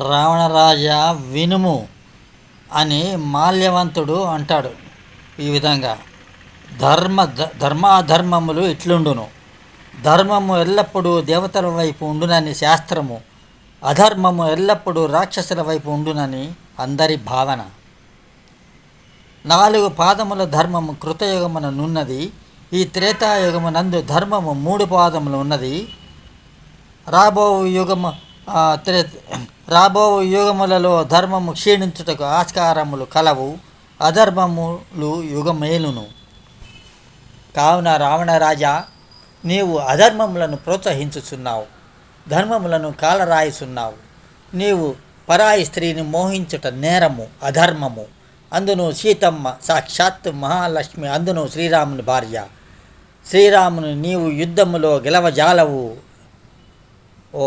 రావణరాజా వినుము అని మాల్యవంతుడు అంటాడు. ఈ విధంగా ధర్మాధర్మములు ఇట్లుండును. ధర్మము ఎల్లప్పుడూ దేవతల వైపు ఉండునని శాస్త్రము, అధర్మము ఎల్లప్పుడూ రాక్షసుల వైపు ఉండునని అందరి భావన. 4 పాదముల ధర్మము కృతయుగమున నున్నది. ఈ త్రేతాయుగమునందు ధర్మము 3 పాదములు ఉన్నది. రాబో యుగము రాబో యుగములలో ధర్మము క్షీణించుటకు ఆస్కారములు కలవు, అధర్మములు యుగమేలును. కావున రావణరాజా, నీవు అధర్మములను ప్రోత్సహించుచున్నావు, ధర్మములను కాలరాయిచున్నావు. నీవు పరాయి స్త్రీని మోహించుట నేరము, అధర్మము. అందును సీతమ్మ సాక్షాత్ మహాలక్ష్మి, అందును శ్రీరాముని భార్య. శ్రీరాముని నీవు యుద్ధములో గెలవజాలవు. ఓ